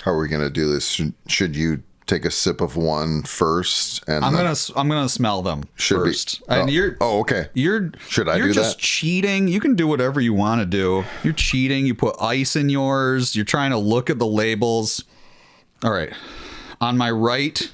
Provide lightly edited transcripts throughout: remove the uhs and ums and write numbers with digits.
How are we going to do this? Should you take a sip of one first? And I'm gonna smell them first. And okay. Should I do that? You're just cheating. You can do whatever you want to do. You're cheating. You put ice in yours. You're trying to look at the labels. All right. On my right.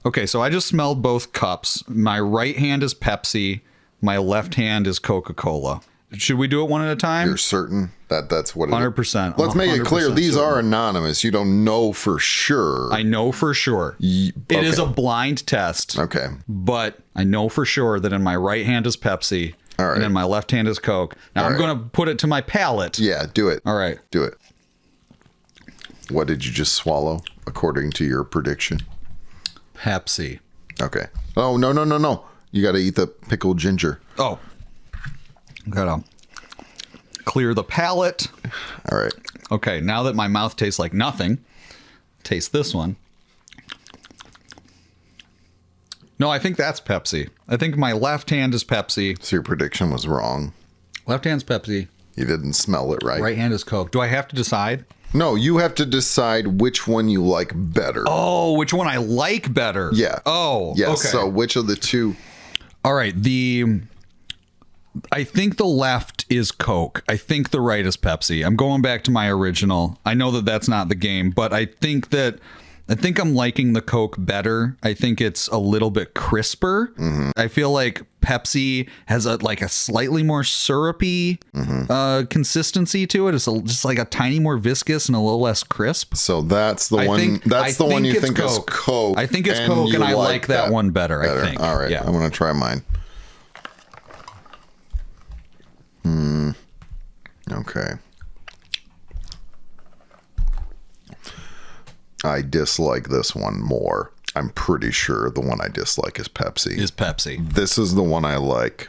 Okay, so I just smelled both cups. My right hand is Pepsi. My left hand is Coca-Cola. Should we do it one at a time? You're certain that's what it 100%. Let's make it clear. These are anonymous. You don't know for sure. I know for sure. It is a blind test. Okay. But I know for sure that in my right hand is Pepsi. All right. And in my left hand is Coke. Now I'm going to put it to my palate. Yeah, do it. All right. Do it. What did you just swallow, according to your prediction? Pepsi. Okay. Oh, no. You got to eat the pickled ginger. Oh. Gotta clear the palate. All right. Okay, now that my mouth tastes like nothing, taste this one. No, I think that's Pepsi. I think my left hand is Pepsi. So your prediction was wrong. Left hand's Pepsi. You didn't smell it right. Right hand is Coke. Do I have to decide? No, you have to decide which one you like better. Oh, which one I like better. Yeah. Oh, yeah. Okay. So which of the two? All right. I think the left is Coke. I think the right is Pepsi. I'm going back to my original. I know that that's not the game, but I think I'm liking the Coke better. I think it's a little bit crisper. Mm-hmm. I feel like Pepsi has a slightly more syrupy consistency to it. It's just like a tiny more viscous and a little less crisp. So that's the one. That's the one you think is Coke. I think it's Coke, and I like that one better. I think. All right. Yeah. I'm gonna try mine. Okay. I dislike this one more. I'm pretty sure the one I dislike is Pepsi. This is the one I like.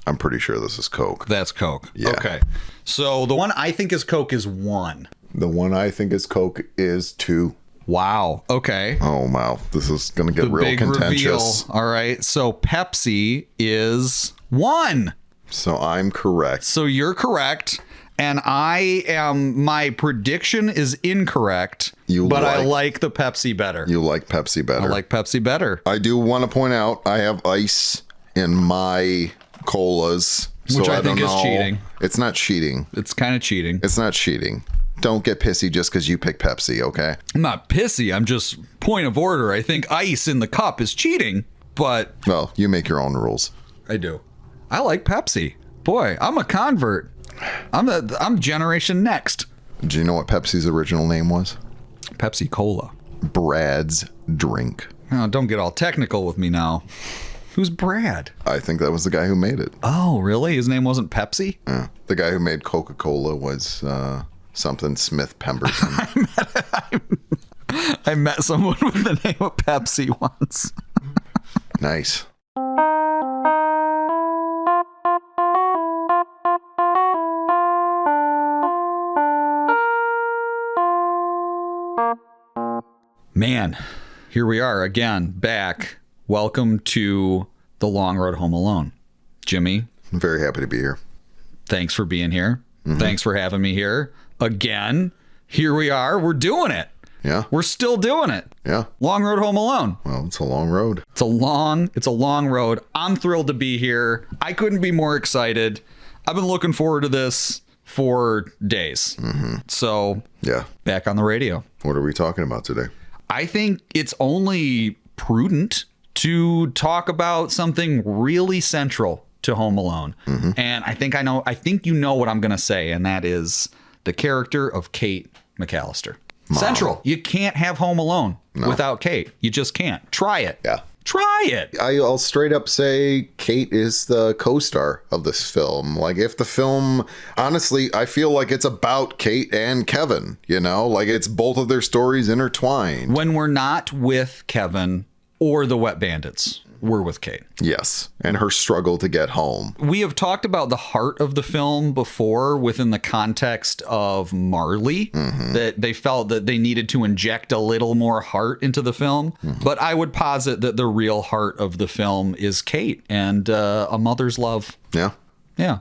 I'm pretty sure this is Coke. That's Coke. Yeah. Okay. So the one I think is Coke is 1. The one I think is Coke is 2. Wow. Okay. Oh, wow. This is going to get real big contentious. Reveal. All right. So Pepsi is 1. So I'm correct. So you're correct. And my prediction is incorrect, I like the Pepsi better. You like Pepsi better. I like Pepsi better. I do want to point out I have ice in my colas. Which I think is cheating. It's not cheating. It's kind of cheating. It's not cheating. Don't get pissy just because you pick Pepsi, okay? I'm not pissy. I'm just point of order. I think ice in the cup is cheating, but... Well, you make your own rules. I do. I like Pepsi. Boy, I'm a convert. I'm Generation Next. Do you know what Pepsi's original name was? Pepsi Cola. Brad's Drink. Oh, don't get all technical with me now. Who's Brad? I think that was the guy who made it. Oh, really? His name wasn't Pepsi? Yeah. The guy who made Coca-Cola was something Smith Pemberton. I met someone with the name of Pepsi once. Nice. Man, here we are again, back. Welcome to the Long Road Home Alone. Jimmy. I'm very happy to be here. Thanks for being here. Mm-hmm. Thanks for having me here. Again, here we are. We're doing it. Yeah. We're still doing it. Yeah. Long Road Home Alone. Well, it's a long road. It's a long road. I'm thrilled to be here. I couldn't be more excited. I've been looking forward to this for days. Mm-hmm. So, yeah. Back on the radio. What are we talking about today? I think it's only prudent to talk about something really central to Home Alone. Mm-hmm. And I think you know what I'm going to say, and that is the character of Kate McCallister. Mom. Central. You can't have Home Alone without Kate. You just can't. Try it. Yeah. Try it. I'll straight up say Kate is the co-star of this film. Like, if the film, honestly, I feel like it's about Kate and Kevin, you know? Like, it's both of their stories intertwined. When we're not with Kevin or the Wet Bandits, we're with Kate. Yes, and her struggle to get home. We have talked about the heart of the film before within the context of Marley, that they felt that they needed to inject a little more heart into the film. Mm-hmm. But I would posit that the real heart of the film is Kate and a mother's love. Yeah. Yeah.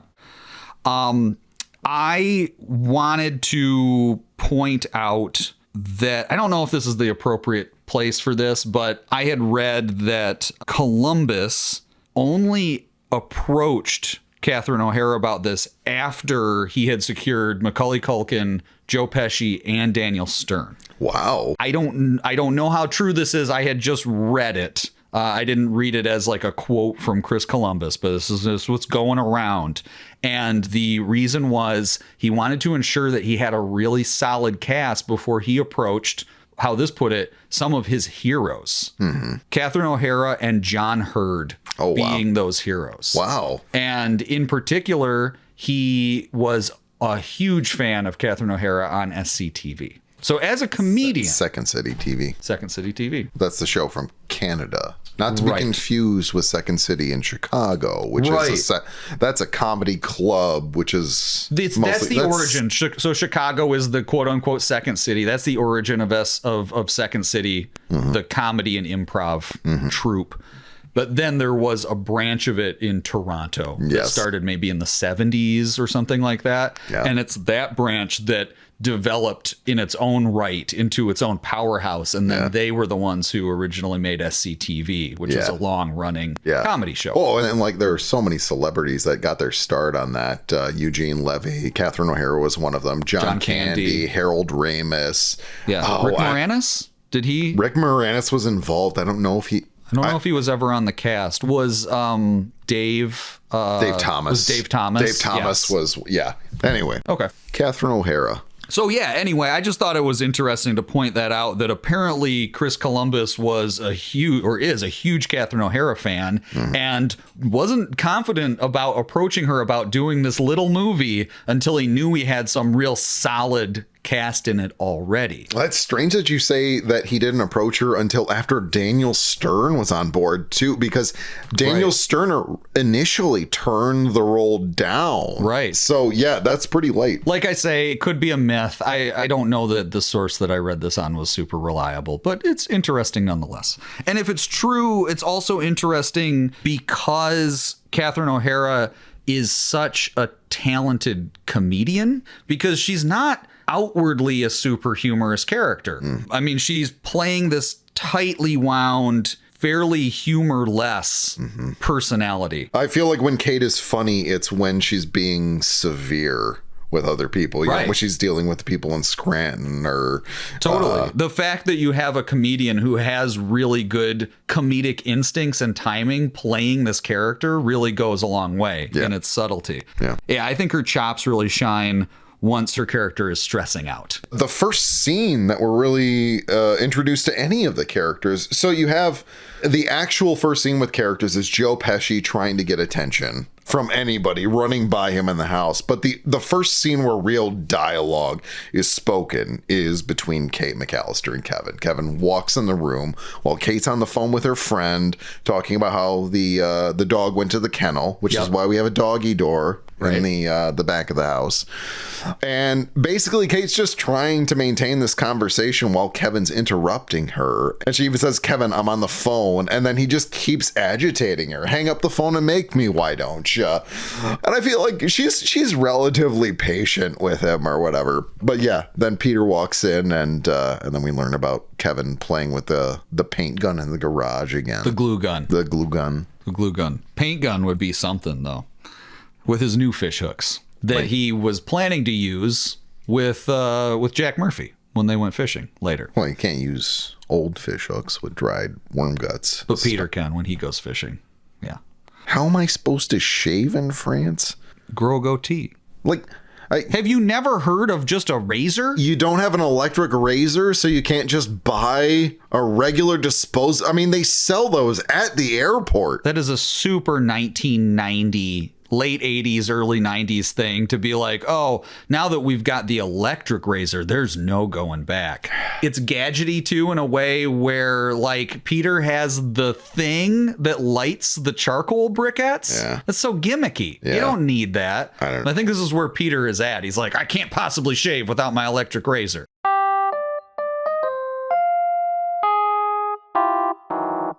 I wanted to point out that I don't know if this is the appropriate place for this, but I had read that Columbus only approached Catherine O'Hara about this after he had secured Macaulay Culkin, Joe Pesci, and Daniel Stern. Wow. I don't know how true this is. I had just read it. I didn't read it as like a quote from Chris Columbus, but this is what's going around. And the reason was he wanted to ensure that he had a really solid cast before he approached, how this put it, some of his heroes. Mm-hmm. Catherine O'Hara and John Hurd being those heroes. Wow. And in particular, he was a huge fan of Catherine O'Hara on SCTV. So as a comedian... Second City TV. Second City TV. That's the show from Canada. Not to be confused with Second City in Chicago, which is that's a comedy club, which is that's the origin. So Chicago is the quote unquote Second City. That's the origin of Second City, the comedy and improv troupe. But then there was a branch of it in Toronto that started maybe in the 70s or something like that. Yeah. And it's that branch that developed in its own right into its own powerhouse. And then they were the ones who originally made SCTV, which is a long running comedy show. Oh, and like there are so many celebrities that got their start on that. Eugene Levy, Catherine O'Hara was one of them. John Candy, Harold Ramis. Yeah. Rick Moranis? Did he? Rick Moranis was involved. I don't know if he... I don't know if he was ever on the cast. Was Dave Thomas. Was Dave Thomas? Dave Thomas was, Anyway. Okay. Catherine O'Hara. So anyway, I just thought it was interesting to point that out, that apparently Chris Columbus was is a huge Catherine O'Hara fan and wasn't confident about approaching her about doing this little movie until he knew he had some real solid cast in it already. That's strange that you say that he didn't approach her until after Daniel Stern was on board too, because Daniel Stern initially turned the role down. Right. So that's pretty late. Like I say, it could be a myth. I don't know that the source that I read this on was super reliable, but it's interesting nonetheless. And if it's true, it's also interesting because Catherine O'Hara is such a talented comedian, because she's not outwardly a super humorous character. I mean, she's playing this tightly wound, fairly humorless personality. I feel like when Kate is funny, it's when she's being severe with other people, you know, when she's dealing with people in Scranton or totally. The fact that you have a comedian who has really good comedic instincts and timing playing this character really goes a long way in its subtlety. Yeah, I think her chops really shine once her character is stressing out. The first scene that we're really introduced to any of the characters. So you have the actual first scene with characters is Joe Pesci trying to get attention from anybody running by him in the house. But the first scene where real dialogue is spoken is between Kate McCallister and Kevin. Kevin walks in the room while Kate's on the phone with her friend talking about how the dog went to the kennel, which is why we have a doggy door in the back of the house. And basically Kate's just trying to maintain this conversation while Kevin's interrupting her. And she even says, "Kevin, I'm on the phone." And then he just keeps agitating her. "Hang up the phone and make me, why don't you?" And I feel like she's relatively patient with him or whatever. But then Peter walks in and then we learn about Kevin playing with the paint gun in the garage again. The glue gun. The glue gun. The glue gun. Paint gun would be something though. With his new fish hooks that he was planning to use with Jack Murphy when they went fishing later. Well, you can't use old fish hooks with dried worm guts. But Peter can when he goes fishing. Yeah. How am I supposed to shave in France? Grow a goatee. Like, have you never heard of just a razor? You don't have an electric razor, so you can't just buy a regular disposable. I mean, they sell those at the airport. That is a super 1990 late 80s, early 90s thing to be like, oh, now that we've got the electric razor, there's no going back. It's gadgety too, in a way where like Peter has the thing that lights the charcoal briquettes. Yeah. That's so gimmicky. You don't need that. I think this is where Peter is at. He's like, I can't possibly shave without my electric razor. I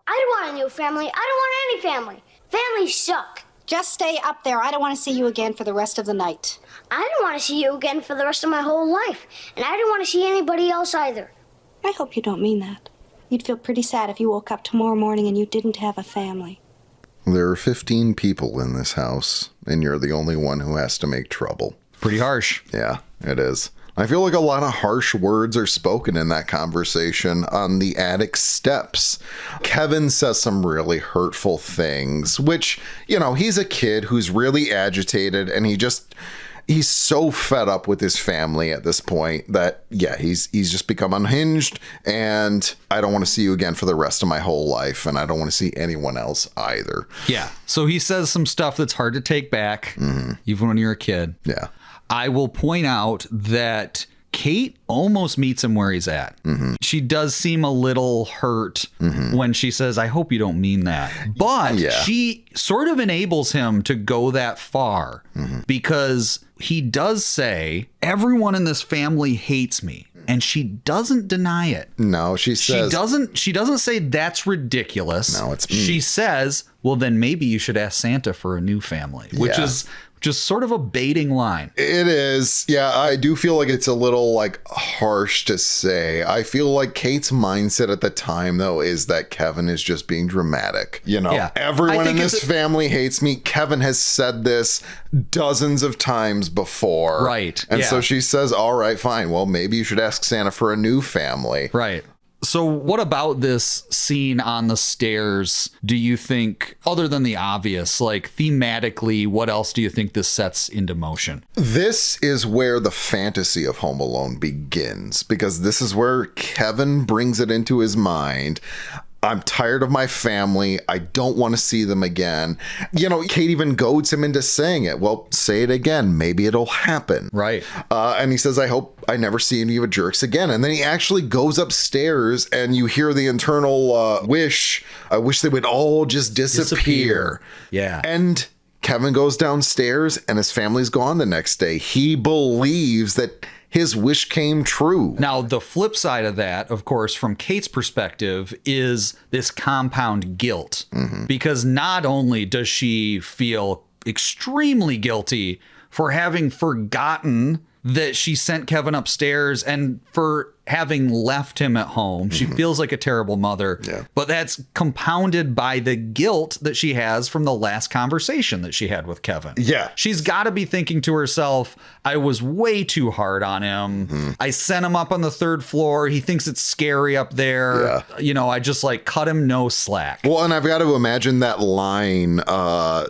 don't want a new family. I don't want any family. Families suck. Just stay up there. I don't want to see you again for the rest of the night. I don't want to see you again for the rest of my whole life. And I don't want to see anybody else either. I hope you don't mean that. You'd feel pretty sad if you woke up tomorrow morning and you didn't have a family. There are 15 people in this house, and you're the only one who has to make trouble. Pretty harsh. Yeah, it is. I feel like a lot of harsh words are spoken in that conversation on the attic steps. Kevin says some really hurtful things, which, you know, he's a kid who's really agitated, and he's so fed up with his family at this point that, yeah, he's just become unhinged, and I don't want to see you again for the rest of my whole life, and I don't want to see anyone else either. Yeah. So he says some stuff that's hard to take back, even when you're a kid. Yeah. I will point out that Kate almost meets him where he's at. She does seem a little hurt when she says, I hope you don't mean that. But she sort of enables him to go that far because he does say, everyone in this family hates me. And she doesn't deny it. No, she says... She doesn't say that's ridiculous. No, it's... She says, well, then maybe you should ask Santa for a new family, which is just sort of a baiting line. It is. Yeah, I do feel like it's a little like harsh to say. I feel like Kate's mindset at the time, though, is that Kevin is just being dramatic. You know, everyone in this family hates me. Kevin has said this dozens of times before. Right. And so she says, all right, fine. Well, maybe you should ask Santa for a new family. Right. So what about this scene on the stairs do you think, other than the obvious, like thematically, what else do you think this sets into motion? This is where the fantasy of Home Alone begins, because this is where Kevin brings it into his mind. I'm tired of my family. I don't want to see them again. You know, Kate even goads him into saying it. Well, say it again. Maybe it'll happen. Right. And he says, I hope I never see any of you jerks again. And then he actually goes upstairs and you hear the internal wish. I wish they would all just disappear. Yeah. And Kevin goes downstairs and his family's gone the next day. He believes that his wish came true. Now, the flip side of that, of course, from Kate's perspective, is this compound guilt. Because not only does she feel extremely guilty for having forgotten that she sent Kevin upstairs and for having left him at home. She feels like a terrible mother, but that's compounded by the guilt that she has from the last conversation that she had with Kevin. Yeah. She's got to be thinking to herself, I was way too hard on him. I sent him up on the 3rd floor. He thinks it's scary up there. You know, I just like cut him no slack. Well, and I've got to imagine that line,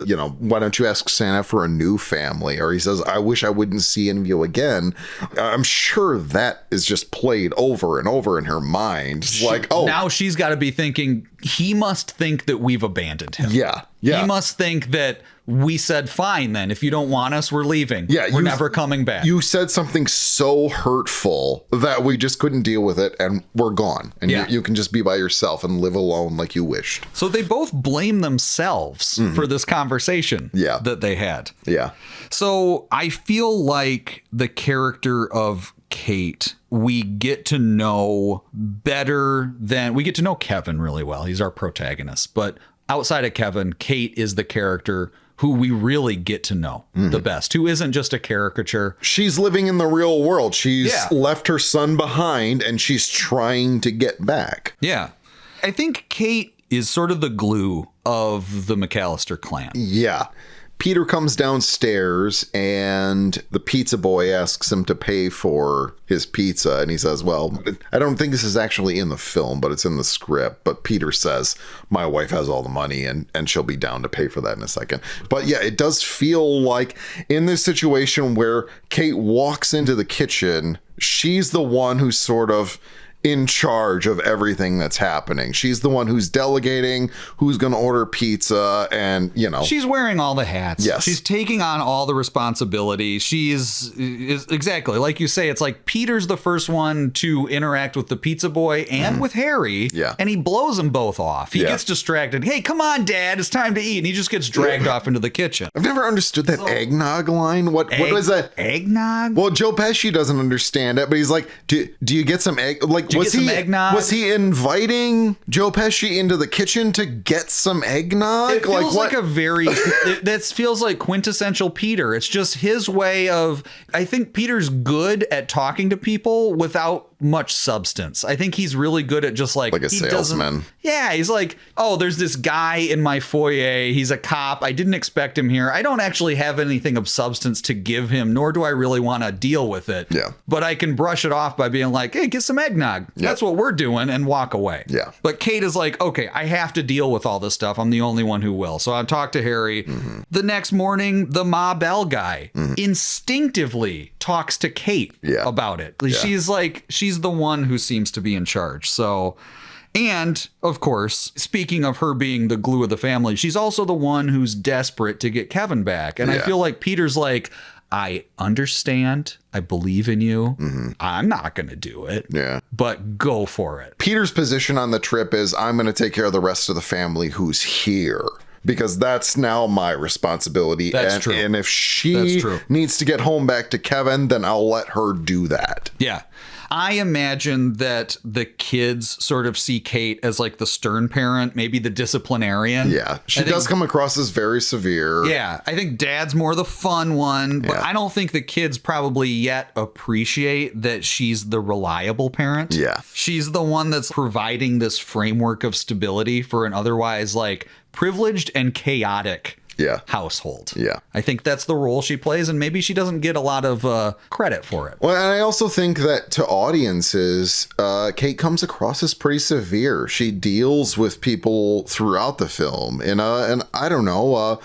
you know, why don't you ask Santa for a new family? Or he says, I wish I wouldn't see any of you again. I'm sure that is just played over and over in her mind. Like, oh, now she's got to be thinking he must think that we've abandoned him. Yeah. He must think that we said, fine, then if you don't want us, we're leaving. Yeah. We're never coming back. You said something so hurtful that we just couldn't deal with it and we're gone. And you can just be by yourself and live alone like you wished. So they both blame themselves for this conversation that they had. Yeah. So I feel like the character of Kate, we get to know better than we get to know Kevin really well. He's our protagonist. But outside of Kevin, Kate is the character who we really get to know the best, who isn't just a caricature. She's living in the real world. She's left her son behind and she's trying to get back. Yeah. I think Kate is sort of the glue of the McCallister clan. Yeah. Peter comes downstairs and the pizza boy asks him to pay for his pizza. And he says, well, I don't think this is actually in the film, but it's in the script. But Peter says, my wife has all the money and she'll be down to pay for that in a second. But yeah, it does feel like in this situation where Kate walks into the kitchen, she's the one who's sort of in charge of everything that's happening. She's the one who's delegating, who's going to order pizza, and, you know. She's wearing all the hats. Yes. She's taking on all the responsibility. Is exactly like you say, it's like Peter's the first one to interact with the pizza boy and with Harry. Yeah. And he blows them both off. He gets distracted. Hey, come on, Dad, it's time to eat. And he just gets dragged off into the kitchen. I've never understood that eggnog line. What was that? Eggnog? Well, Joe Pesci doesn't understand it, but he's like, do you get some egg? Like, was he inviting Joe Pesci into the kitchen to get some eggnog? It feels like a very that feels like quintessential Peter. It's just his way of, I think Peter's good at talking to people without much substance. I think he's really good at just like a salesman. Yeah, he's like, oh, there's this guy in my foyer. He's a cop. I didn't expect him here. I don't actually have anything of substance to give him, nor do I really want to deal with it. Yeah. But I can brush it off by being like, hey, get some eggnog. Yeah. That's what we're doing, and walk away. Yeah. But Kate is like, okay, I have to deal with all this stuff. I'm the only one who will. So I talk to Harry. Mm-hmm. The next morning, the Ma Bell guy instinctively talks to Kate about it. She's the one who seems to be in charge. So, and of course, speaking of her being the glue of the family, she's also the one who's desperate to get Kevin back. And I feel like Peter's like, I understand. I believe in you. Mm-hmm. I'm not going to do it. Yeah. But go for it. Peter's position on the trip is, I'm going to take care of the rest of the family who's here, because that's now my responsibility. That's true. And if she needs to get home back to Kevin, then I'll let her do that. Yeah. I imagine that the kids sort of see Kate as like the stern parent, maybe the disciplinarian. Yeah. She does come across as very severe. Yeah. I think Dad's more the fun one, but I don't think the kids probably yet appreciate that she's the reliable parent. Yeah. She's the one that's providing this framework of stability for an otherwise like privileged and chaotic household. Yeah. I think that's the role she plays, and maybe she doesn't get a lot of credit for it. Well, and I also think that to audiences, Kate comes across as pretty severe. She deals with people throughout the film in I don't know,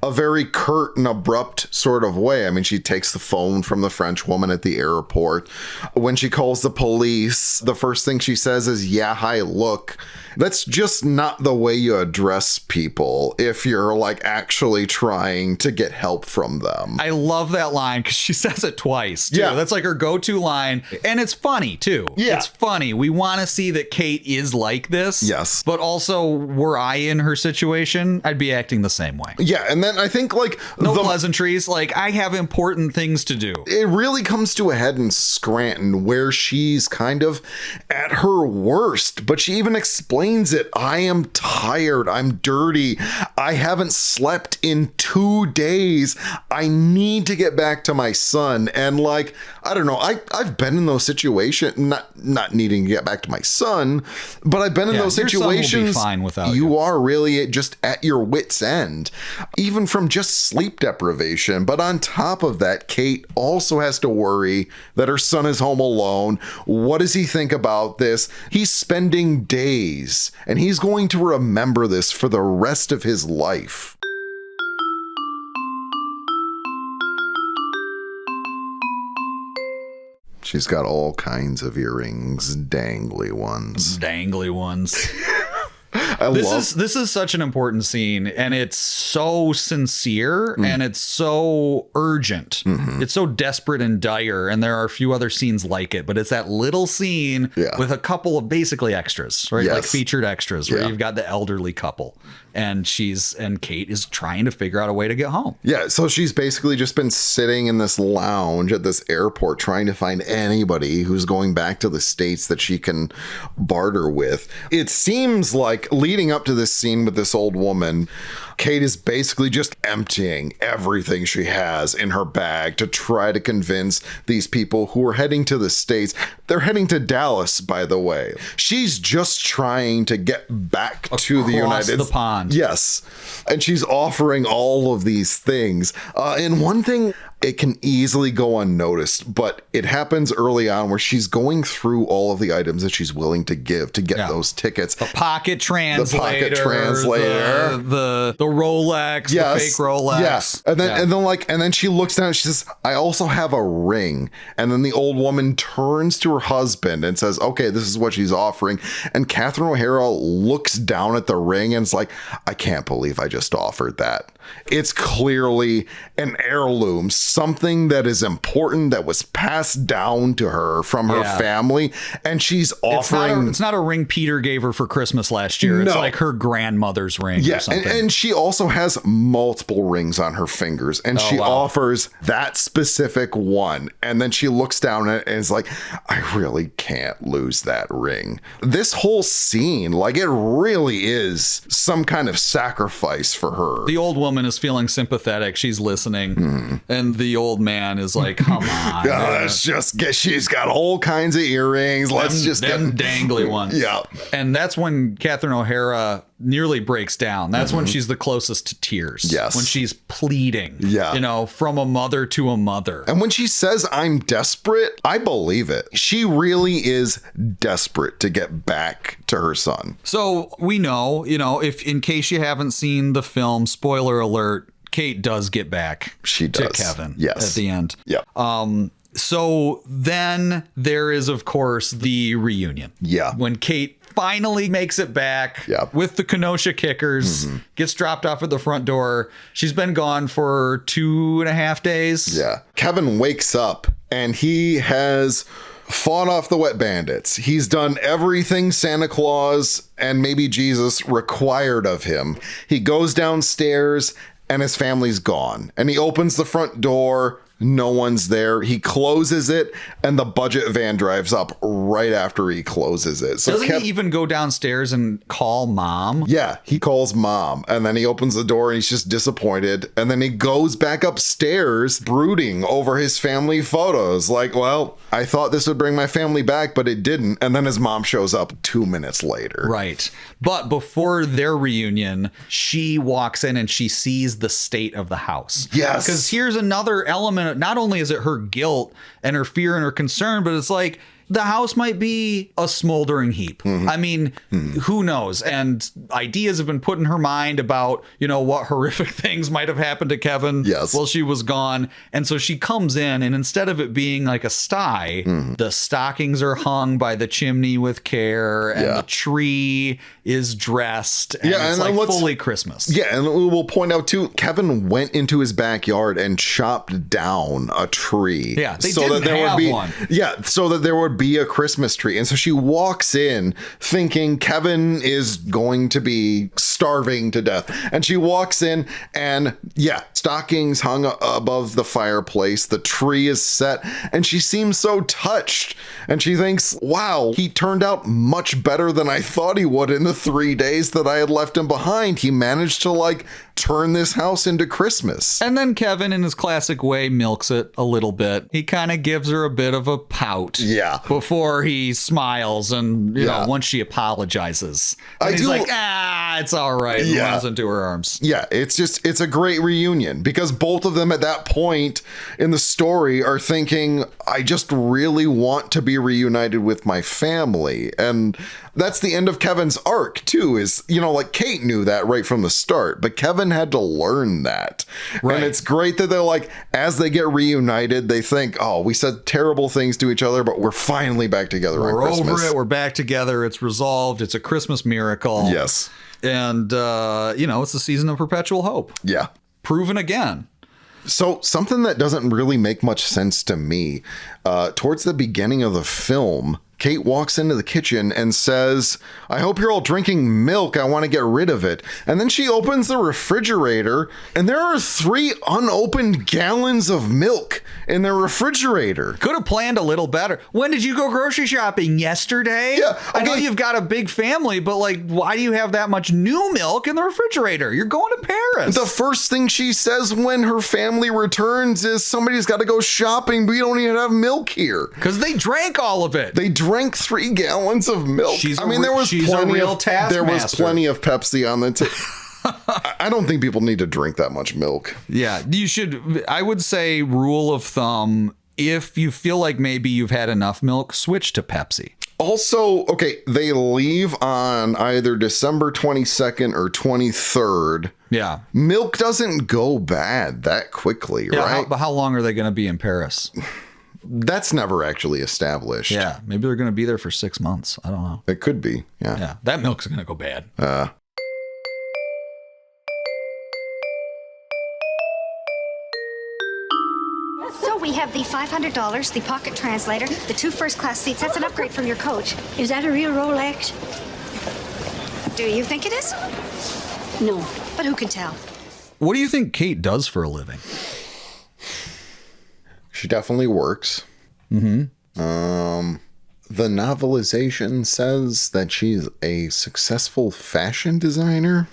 a very curt and abrupt sort of way. I mean, she takes the phone from the French woman at the airport. When she calls the police, the first thing she says is, yeah, hi, look. That's just not the way you address people if you're like actually trying to get help from them. I love that line because she says it twice, too. Yeah. That's like her go-to line. And it's funny, too. Yeah. It's funny. We want to see that Kate is like this. Yes. But also, were I in her situation, I'd be acting the same way. Yeah. And then I think like no pleasantries. Like, I have important things to do. It really comes to a head in Scranton, where she's kind of at her worst, but she even explains it. I am tired. I'm dirty. I haven't slept in 2 days. I need to get back to my son. And like, I don't know. I've been in those situations, not needing to get back to my son, but I've been in those situations. Son will be fine without you are really just at your wit's end, even from just sleep deprivation. But on top of that, Kate also has to worry that her son is home alone. What does he think about this? He's spending days, and he's going to remember this for the rest of his life. She's got all kinds of earrings, dangly ones. Dangly ones. This is such an important scene, and it's so sincere and it's so urgent. Mm-hmm. It's so desperate and dire, and there are a few other scenes like it, but it's that little scene with a couple of basically extras, right? Yes. Like featured extras, where you've got the elderly couple, and Kate is trying to figure out a way to get home. Yeah, so she's basically just been sitting in this lounge at this airport trying to find anybody who's going back to the States that she can barter with. It seems like leading up to this scene with this old woman, Kate is basically just emptying everything she has in her bag to try to convince these people who are heading to the States. They're heading to Dallas, by the way. She's just trying to get back to the United States. Across the pond. Yes. And she's offering all of these things. And one thing, it can easily go unnoticed, but it happens early on where she's going through all of the items that she's willing to give to get those tickets. The pocket translator. The pocket translator. The Rolex, the fake Rolex. Yes. And then she looks down and she says, I also have a ring. And then the old woman turns to her husband and says, okay, this is what she's offering. And Catherine O'Hara looks down at the ring and is like, I can't believe I just offered that. It's clearly an heirloom, something that is important that was passed down to her from her family, and she's offering. It's not a ring Peter gave her for Christmas last year. It's like her grandmother's ring. Yeah, or something. And she also has multiple rings on her fingers, and she offers that specific one. And then she looks down at it and is like, I really can't lose that ring. This whole scene, like, it really is some kind of sacrifice for her. The old woman is feeling sympathetic. She's listening. And the old man is like, come on. Let's just get, she's got all kinds of earrings. Let's just get them dangly ones. Yeah. And that's when Catherine O'Hara nearly breaks down. That's when she's the closest to tears. Yes. When she's pleading, Yeah. from a mother to a mother. And when she says, I'm desperate, I believe it. She really is desperate to get back to her son. So we know, if in case you haven't seen the film, spoiler alert, Kate does get back She to does. Kevin Yes. at the end. Yeah. So then there is, of course, the reunion. Yeah. When Kate finally makes it back with the Kenosha Kickers, gets dropped off at the front door. She's been gone for 2.5 days. Yeah. Kevin wakes up and he has fought off the wet bandits. He's done everything Santa Claus and maybe Jesus required of him. He goes downstairs and his family's gone. And he opens the front door. No one's there. He closes it, and the budget van drives up right after he closes it. So Doesn't he even go downstairs and call mom? Yeah, he calls mom, and then he opens the door and he's just disappointed. And then he goes back upstairs brooding over his family photos. Like, well, I thought this would bring my family back, but it didn't. And then his mom shows up 2 minutes later. Right. But before their reunion, she walks in and she sees the state of the house. Yes. Because here's another element. Not only is it her guilt and her fear and her concern, but it's like, the house might be a smoldering heap. I mean, who knows? And ideas have been put in her mind about, what horrific things might have happened to Kevin while she was gone. And so she comes in, and instead of it being like a sty, the stockings are hung by the chimney with care, and the tree is dressed. And it's like fully Christmas. Yeah, and we'll point out too, Kevin went into his backyard and chopped down a tree. Yeah, they didn't have one. Yeah, so that there would be a Christmas tree. And so she walks in thinking Kevin is going to be starving to death. And she walks in and stockings hung above the fireplace. The tree is set and she seems so touched. And she thinks, wow, he turned out much better than I thought he would in the 3 days that I had left him behind. He managed to turn this house into Christmas. And then Kevin, in his classic way, milks it a little bit. He kind of gives her a bit of a pout. Yeah. Before he smiles and, once she apologizes. And he's like, it's all right. And runs into her arms. Yeah, it's a great reunion because both of them at that point in the story are thinking, I just really want to be reunited with my family. And that's the end of Kevin's arc too, is, Kate knew that right from the start, but Kevin had to learn that. Right. And it's great that they're as they get reunited, they think, oh, we said terrible things to each other, but we're finally back together on Christmas. We're over it. We're back together. It's resolved. It's a Christmas miracle. Yes. And, it's the season of perpetual hope. Yeah. Proven again. So something that doesn't really make much sense to me, towards the beginning of the film, Kate walks into the kitchen and says, I hope you're all drinking milk. I want to get rid of it. And then she opens the refrigerator and there are 3 unopened gallons of milk in the refrigerator. Could have planned a little better. When did you go grocery shopping? Yesterday? Yeah. Okay. I know you've got a big family, but why do you have that much new milk in the refrigerator? You're going to Paris. The first thing she says when her family returns is somebody's got to go shopping. We don't even have milk here. Because they drank all of it. They drank 3 gallons of milk. There was plenty of Pepsi on the table. I don't think people need to drink that much milk. Yeah, you should. I would say rule of thumb, if you feel like maybe you've had enough milk, switch to Pepsi. Also, okay, they leave on either December 22nd or 23rd. Yeah. Milk doesn't go bad that quickly, right? But how long are they going to be in Paris? That's never actually established. Yeah, maybe they're going to be there for 6 months. I don't know. It could be, yeah. Yeah, that milk's going to go bad. So we have the $500, the pocket translator, the 2 first-class seats. That's an upgrade from your coach. Is that a real Rolex? Do you think it is? No. But who can tell? What do you think Kate does for a living? She definitely works. Mm-hmm. The novelization says that she's a successful fashion designer.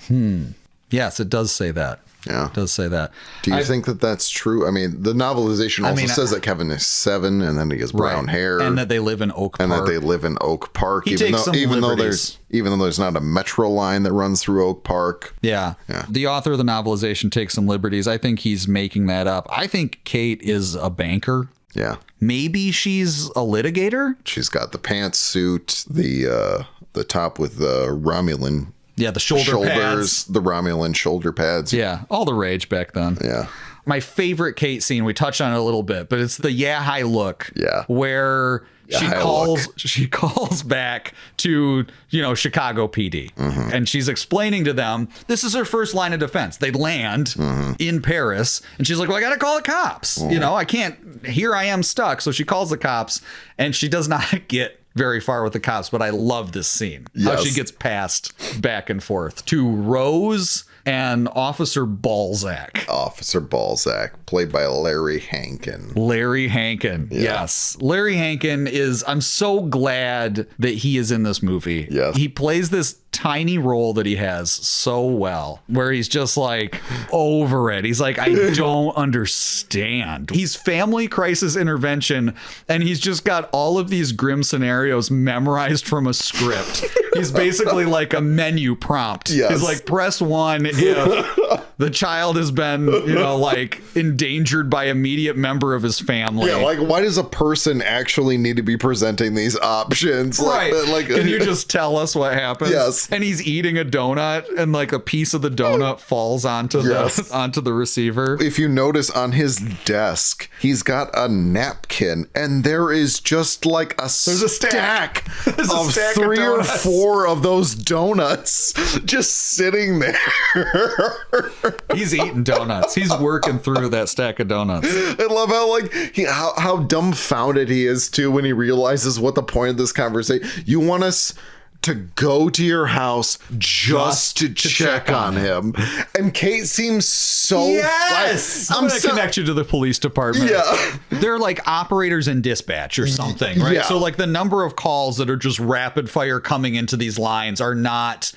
Yes, it does say that. Yeah. It does say that. Do you think that that's true? I mean, the novelization also says that Kevin is 7 and then he has brown hair. And that they live in Oak Park. And that they live in Oak Park. He takes some liberties. Even though there's not a metro line that runs through Oak Park. Yeah. The author of the novelization takes some liberties. I think he's making that up. I think Kate is a banker. Yeah. Maybe she's a litigator. She's got the pantsuit, the top with the Romulan. Yeah, the shoulders, pads. The Romulan shoulder pads. Yeah, all the rage back then. Yeah. My favorite Kate scene, we touched on it a little bit, but it's the hi look. Yeah. Where she calls back to, Chicago PD. Mm-hmm. And she's explaining to them, this is her first line of defense. They land in Paris and she's like, well, I got to call the cops. I can't, here I am stuck. So she calls the cops and she does not get very far with the cops, but I love this scene. Yes. How she gets passed back and forth to Rose and Officer Balzac. Officer Balzac, played by Larry Hankin. Larry Hankin, yes. Larry Hankin I'm so glad that he is in this movie. Yes. He plays this tiny role that he has so well, where he's just like over it. He's like, I don't understand. He's family crisis intervention, and he's just got all of these grim scenarios memorized from a script. He's basically like a menu prompt. Yes. He's like, press 1 if the child has been, endangered by immediate member of his family. Yeah, like, why does a person actually need to be presenting these options? Right. Can you just tell us what happens? Yes. And he's eating a donut, and like a piece of the donut falls onto the receiver. If you notice on his desk, he's got a napkin, and there is just like There's a stack of 3 or 4 of those donuts just sitting there. He's eating donuts. He's working through that stack of donuts. I love how how dumbfounded he is too when he realizes what the point of this conversation. You want us to go to your house just to check on him. And Kate seems so... Yes! I'm going to connect you to the police department. Yeah. They're like operators in dispatch or something, right? Yeah. So like the number of calls that are just rapid fire coming into these lines are not...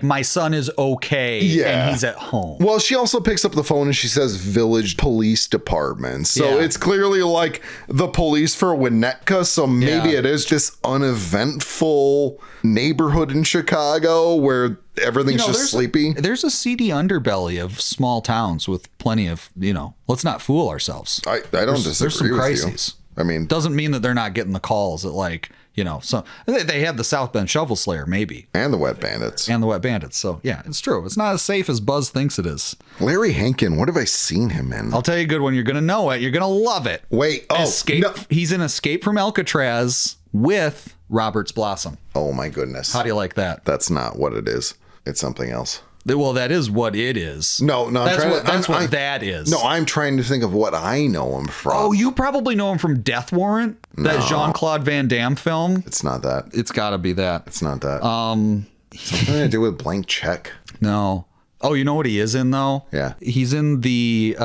my son is okay and he's at home. Well, she also picks up the phone and she says village police department. So it's clearly like the police for Winnetka. So maybe it is this uneventful neighborhood in Chicago where everything's just sleepy. There's a seedy underbelly of small towns with plenty of, let's not fool ourselves. I don't disagree There's some with crises. you. I mean, doesn't mean that they're not getting the calls at so they have the South Bend Shovel Slayer, maybe. And the Wet Bandits. So, yeah, it's true. It's not as safe as Buzz thinks it is. Larry Hankin, what have I seen him in? I'll tell you a good one. You're going to know it. You're going to love it. Wait. Escape. No. He's in Escape from Alcatraz with Roberts Blossom. Oh, my goodness. How do you like that? That's not what it is. It's something else. Well, that is what it is. No, that's what that is. No, I'm trying to think of what I know him from. Oh, you probably know him from Death Warrant, that Jean-Claude Van Damme film. It's not that. It's got to be that. It's not that. Something to do with Blank Check. No. Oh, you know what he is in though? Yeah. He's in the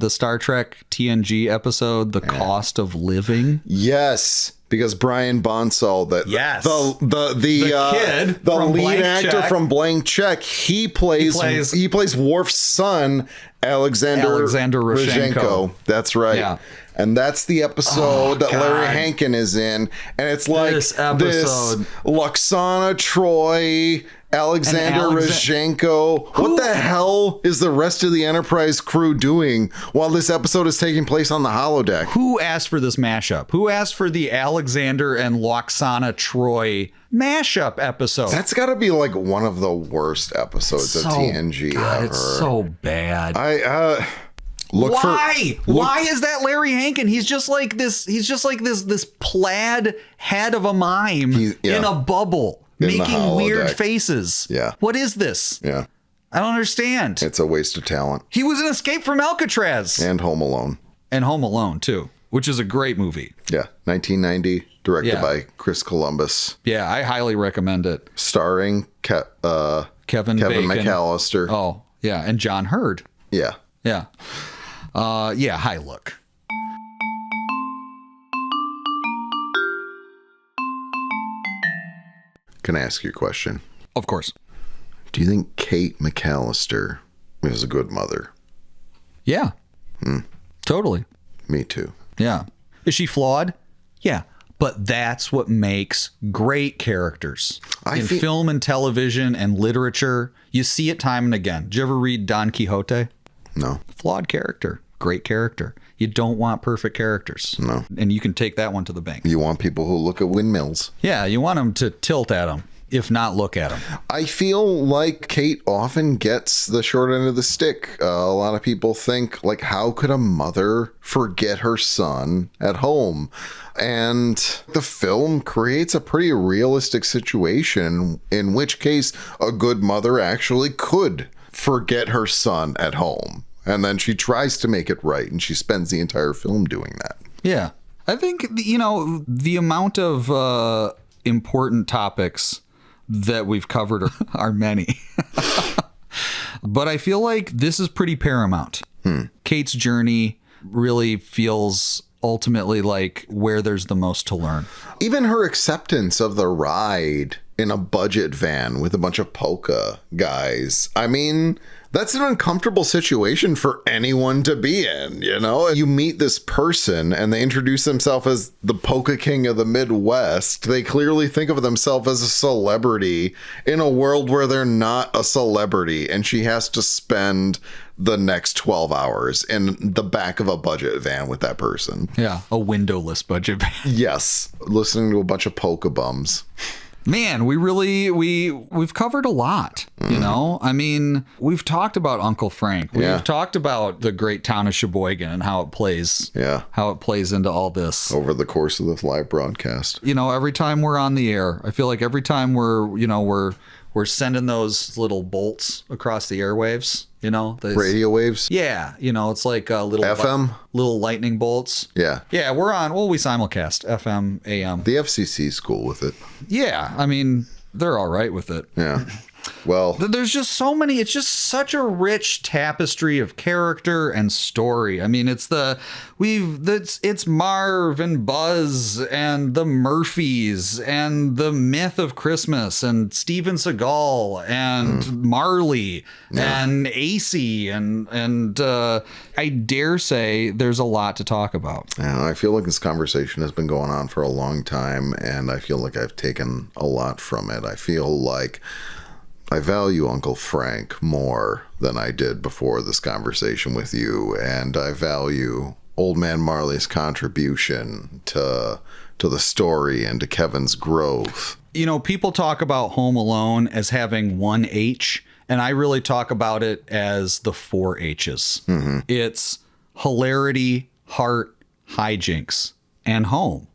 Star Trek TNG episode, The Cost of Living. Yes. Because Brian Bonsall, the kid, the lead actor from Blank Check, he plays Worf's son, Alexander Rozhenko. That's right. Yeah. And that's the episode that Larry Hankin is in. And it's like this Luxana Troy, Alexander Rozhenko. What the hell is the rest of the Enterprise crew doing while this episode is taking place on the holodeck? Who asked for this mashup? Who asked for the Alexander and Luxana Troy mashup episode? That's got to be like one of the worst episodes of TNG ever. It's so bad. Why is that Larry Hankin? He's just like this plaid head of a mime in a bubble. Making weird faces. Yeah. What is this? Yeah. I don't understand. It's a waste of talent. He was in Escape from Alcatraz. And Home Alone. And Home Alone, too, which is a great movie. Yeah. 1990, directed by Chris Columbus. Yeah, I highly recommend it. Starring Kevin McCallister. Oh, yeah. And John Hurd. Yeah. Yeah. High look. Can I ask you a question? Of course. Do you think Kate McCallister is a good mother. Yeah. Totally. Me too. Yeah. Is she flawed? Yeah. But that's what makes great characters. In film and television and literature, you see it time and again. Did you ever read Don Quixote? No. Flawed character. Great character. You don't want perfect characters. No. And you can take that one to the bank. You want people who look at windmills. Yeah, you want them to tilt at them, if not look at them. I feel like Kate often gets the short end of the stick. A lot of people think, like, how could a mother forget her son at home? And the film creates a pretty realistic situation, in which case a good mother actually could forget her son at home. And then she tries to make it right, and she spends the entire film doing that. Yeah. I think, the amount of important topics that we've covered are many. But I feel like this is pretty paramount. Kate's journey really feels ultimately like where there's the most to learn. Even her acceptance of the ride in a budget van with a bunch of polka guys. I mean, that's an uncomfortable situation for anyone to be in, you know? You meet this person and they introduce themselves as the polka king of the Midwest. They clearly think of themselves as a celebrity in a world where they're not a celebrity, and she has to spend the next 12 hours in the back of a budget van with that person. Yeah, a windowless budget van. Yes, listening to a bunch of polka bums. Man, we've covered a lot, you know? I mean, we've talked about Uncle Frank. We've talked about the great town of Sheboygan and how it plays. Yeah. How it plays into all this. Over the course of this live broadcast. You know, every time we're on the air, I feel like every time we're sending those little bolts across the airwaves, you know, radio waves. Yeah, it's like little FM, little lightning bolts. Yeah, we're on. Well, we simulcast FM, AM. The FCC's cool with it. Yeah, I mean, they're all right with it. Yeah. Well, there's just so many. It's just such a rich tapestry of character and story. I mean, it's Marv and Buzz and the Murphys and the myth of Christmas and Steven Seagal and Marley and AC and I dare say there's a lot to talk about. Yeah, I feel like this conversation has been going on for a long time, and I feel like I've taken a lot from it. I feel like I value Uncle Frank more than I did before this conversation with you, and I value Old Man Marley's contribution to the story and to Kevin's growth. You know, people talk about Home Alone as having one H, and I really talk about it as the 4 H's. Mm-hmm. It's hilarity, heart, hijinks, and home.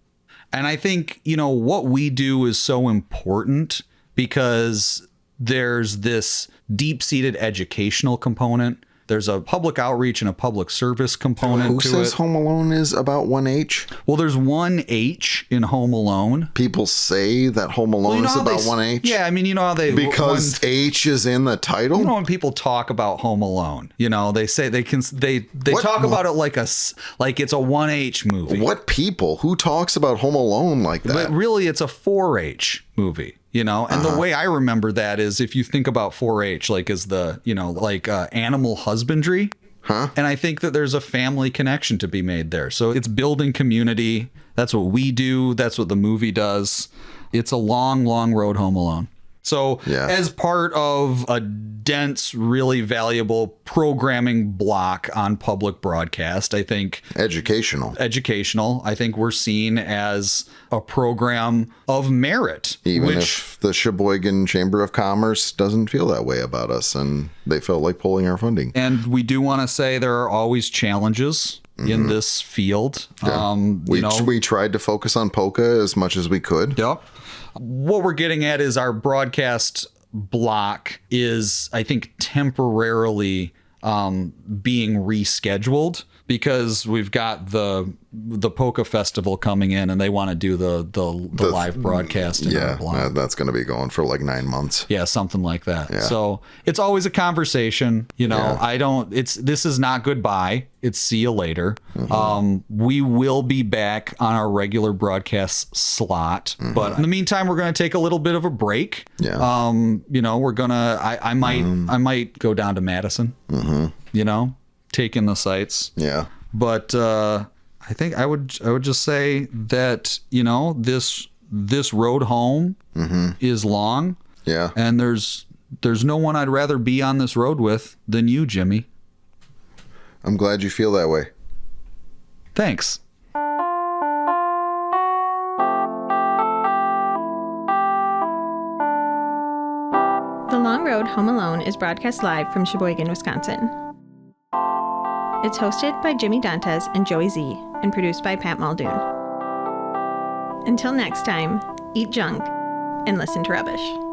And I think, what we do is so important because there's this deep-seated educational component. There's a public outreach and a public service component to it. Who says Home Alone is about 1H? Well, there's 1H in Home Alone. People say that Home Alone is about 1H? Yeah, I mean, you know how they... Because H is in the title? You know when people talk about Home Alone, they say they talk about it like it's a 1H movie. What people? Who talks about Home Alone like that? But really, it's a 4H movie. And the way I remember that is if you think about 4-H, like as the, animal husbandry. Huh? And I think that there's a family connection to be made there. So it's building community. That's what we do. That's what the movie does. It's a long, long road Home Alone. So as part of a dense, really valuable programming block on public broadcast, I think... Educational. I think we're seen as a program of merit. Even if the Sheboygan Chamber of Commerce doesn't feel that way about us, and they felt like pulling our funding. And we do want to say there are always challenges in this field. Yeah. We tried to focus on polka as much as we could. Yep. What we're getting at is our broadcast block is, I think, temporarily being rescheduled. because we've got the Polka Festival coming in, and they want to do the live broadcast. Yeah, that's going to be going for like 9 months. Yeah, something like that. Yeah. So it's always a conversation. This is not goodbye. It's see you later. We will be back on our regular broadcast slot, but in the meantime, we're going to take a little bit of a break. Yeah. We're gonna. I might go down to Madison. Take in the sights. Yeah. But I think I would just say that this road home is long. Yeah. And there's no one I'd rather be on this road with than you, Jimmy. I'm glad you feel that way. Thanks. The Long Road Home Alone is broadcast live from Sheboygan, Wisconsin. It's hosted by Jimmy Dantes and Joey Z and produced by Pat Muldoon. Until next time, eat junk and listen to rubbish.